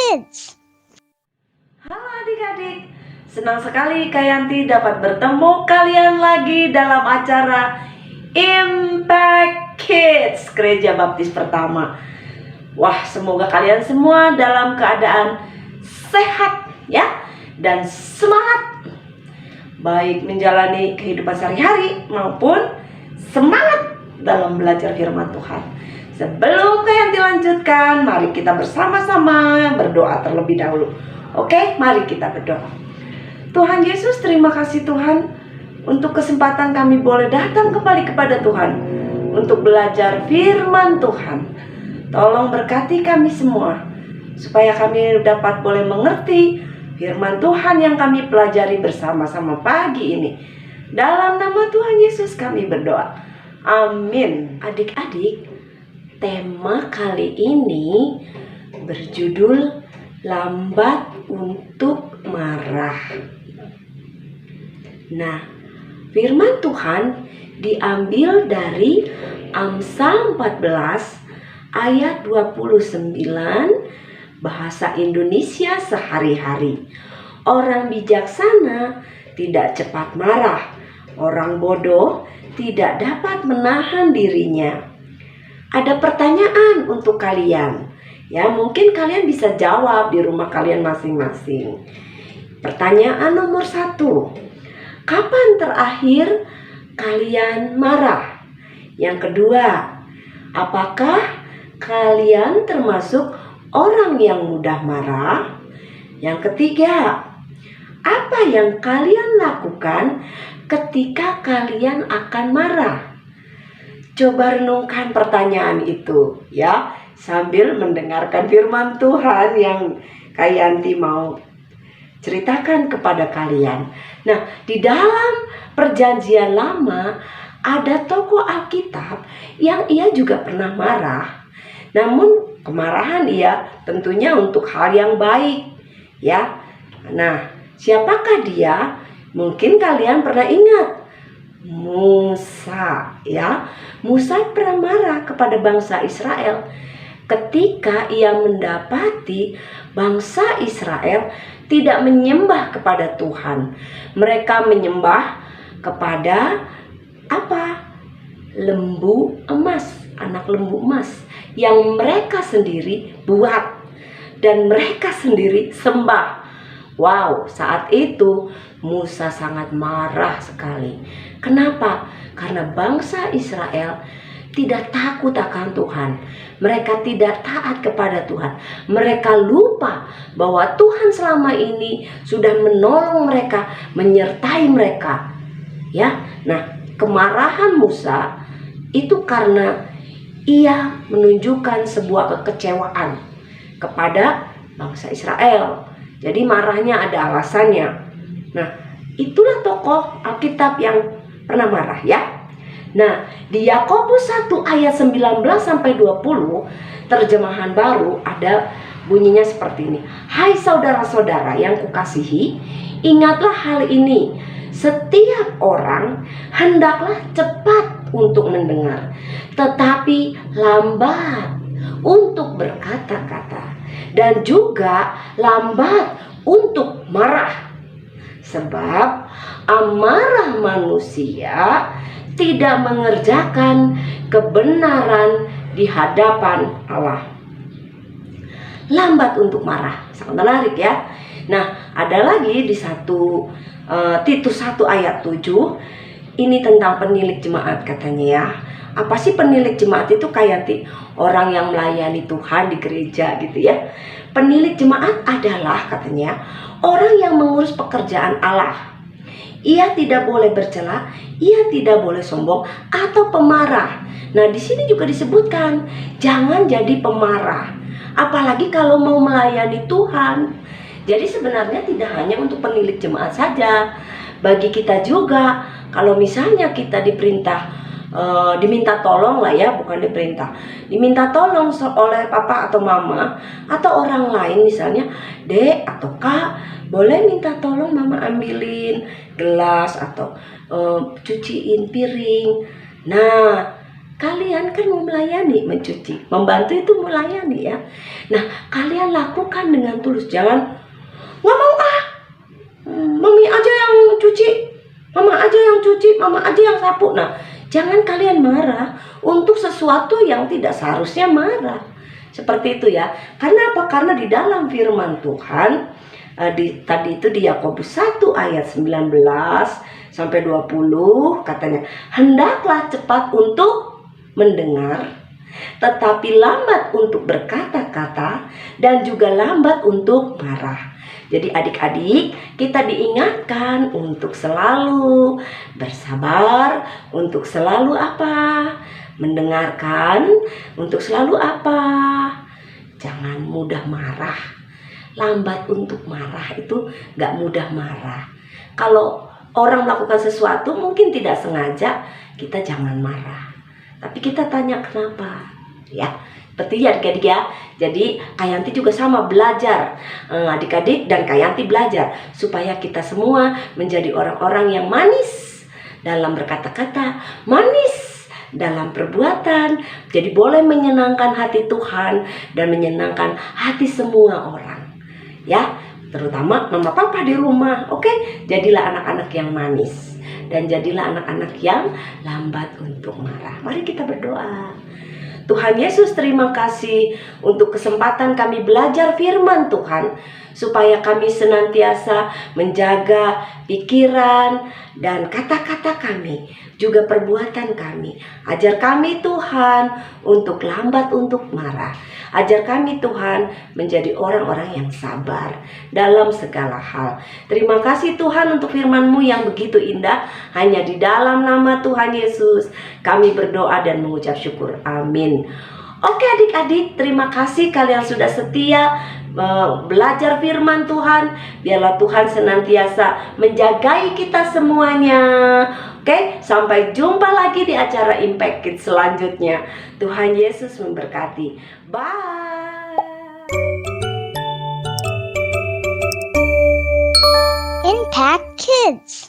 Kids. Halo adik-adik, senang sekali Kak Yanti dapat bertemu kalian lagi dalam acara Impact Kids Gereja Baptis Pertama. Wah, semoga kalian semua dalam keadaan sehat ya, dan semangat, baik menjalani kehidupan sehari-hari maupun semangat dalam belajar firman Tuhan. Sebelum Kak Yanti lanjutkan, mari kita bersama-sama berdoa terlebih dahulu. Oke, mari kita berdoa. Tuhan Yesus, terima kasih Tuhan untuk kesempatan kami boleh datang kembali kepada Tuhan untuk belajar firman Tuhan. Tolong berkati kami semua supaya kami dapat boleh mengerti firman Tuhan yang kami pelajari bersama-sama pagi ini. Dalam nama Tuhan Yesus kami berdoa. Amin. Adik-adik, tema kali ini berjudul lambat untuk marah. Nah, firman Tuhan diambil dari Amsal 14 ayat 29, bahasa Indonesia sehari-hari. Orang bijaksana tidak cepat marah, orang bodoh tidak dapat menahan dirinya. Ada pertanyaan untuk kalian. Ya, mungkin kalian bisa jawab di rumah kalian masing-masing. Pertanyaan nomor 1. Kapan terakhir kalian marah? Yang kedua, apakah kalian termasuk orang yang mudah marah? Yang ketiga, apa yang kalian lakukan ketika kalian akan marah? Coba renungkan pertanyaan itu ya, sambil mendengarkan firman Tuhan yang Kak Yanti mau ceritakan kepada kalian. Nah, di dalam perjanjian lama ada tokoh Alkitab yang ia juga pernah marah. Namun kemarahan ia tentunya untuk hal yang baik ya. Nah, siapakah dia? Mungkin kalian pernah ingat Musa ya. Musa pernah marah kepada bangsa Israel ketika ia mendapati bangsa Israel tidak menyembah kepada Tuhan. Mereka menyembah kepada apa? Lembu emas, anak lembu emas yang mereka sendiri buat dan mereka sendiri sembah. Wow, saat itu Musa sangat marah sekali. Kenapa? Karena bangsa Israel tidak takut akan Tuhan. Mereka tidak taat kepada Tuhan. Mereka lupa bahwa Tuhan selama ini sudah menolong mereka, menyertai mereka. Ya, nah, kemarahan Musa itu karena ia menunjukkan sebuah kekecewaan kepada bangsa Israel. Jadi marahnya ada alasannya. Nah, itulah tokoh Alkitab yang pernah marah ya. Nah, di Yakobus 1 ayat 19 sampai 20 terjemahan baru ada bunyinya seperti ini. Hai saudara-saudara yang kukasihi, ingatlah hal ini. Setiap orang hendaklah cepat untuk mendengar, tetapi lambat untuk berkata-kata, dan juga lambat untuk marah. Sebab amarah manusia tidak mengerjakan kebenaran di hadapan Allah. Lambat untuk marah, sangat menarik ya. Nah, ada lagi di Titus 1 ayat 7. Ini tentang penilik jemaat katanya ya. Apa sih penilik jemaat itu? Kayak orang yang melayani Tuhan di gereja gitu ya. Penilik jemaat adalah katanya orang yang mengurus pekerjaan Allah. Ia tidak boleh bercela, ia tidak boleh sombong atau pemarah. Nah, di sini juga disebutkan jangan jadi pemarah, apalagi kalau mau melayani Tuhan. Jadi sebenarnya tidak hanya untuk penilik jemaat saja, bagi kita juga. Kalau misalnya kita diminta tolong lah ya, bukan diperintah, diminta tolong oleh papa atau mama atau orang lain, misalnya Dek atau Kak, boleh minta tolong mama ambilin gelas atau cuciin piring. Nah, kalian kan mau melayani, mencuci, membantu itu melayani ya. Nah, kalian lakukan dengan tulus, jangan nggak mau mami aja yang cuci, mama aja yang cuci, mama aja yang sapu. Nah, jangan kalian marah untuk sesuatu yang tidak seharusnya marah. Seperti itu ya. Karena apa? Karena di dalam firman Tuhan tadi itu di Yakobus 1 ayat 19 sampai 20 katanya, hendaklah cepat untuk mendengar, tetapi lambat untuk berkata-kata, dan juga lambat untuk marah. Jadi adik-adik, kita diingatkan untuk selalu bersabar, untuk selalu apa? Mendengarkan, untuk selalu apa? Jangan mudah marah. Lambat untuk marah itu gak mudah marah. Kalau orang melakukan sesuatu mungkin tidak sengaja, kita jangan marah. Tapi kita tanya kenapa, ya. Seperti ya adik-adik ya. Jadi Kak Yanti juga sama belajar, adik-adik dan Kak Yanti belajar supaya kita semua menjadi orang-orang yang manis dalam berkata-kata, manis dalam perbuatan. Jadi boleh menyenangkan hati Tuhan dan menyenangkan hati semua orang, ya. Terutama mama papa di rumah. Oke, jadilah anak-anak yang manis dan jadilah anak-anak yang lambat untuk marah. Mari kita berdoa. Tuhan Yesus, terima kasih untuk kesempatan kami belajar firman Tuhan, supaya kami senantiasa menjaga pikiran dan kata-kata kami, juga perbuatan kami. Ajar kami Tuhan untuk lambat untuk marah. Ajar kami Tuhan menjadi orang-orang yang sabar dalam segala hal. Terima kasih Tuhan untuk firman-Mu yang begitu indah. Hanya di dalam nama Tuhan Yesus kami berdoa dan mengucap syukur. Amin. Oke adik-adik, terima kasih kalian sudah setia belajar firman Tuhan. Biarlah Tuhan senantiasa menjagai kita semuanya. Oke, sampai jumpa lagi di acara Impact Kids selanjutnya. Tuhan Yesus memberkati. Bye. Impact Kids.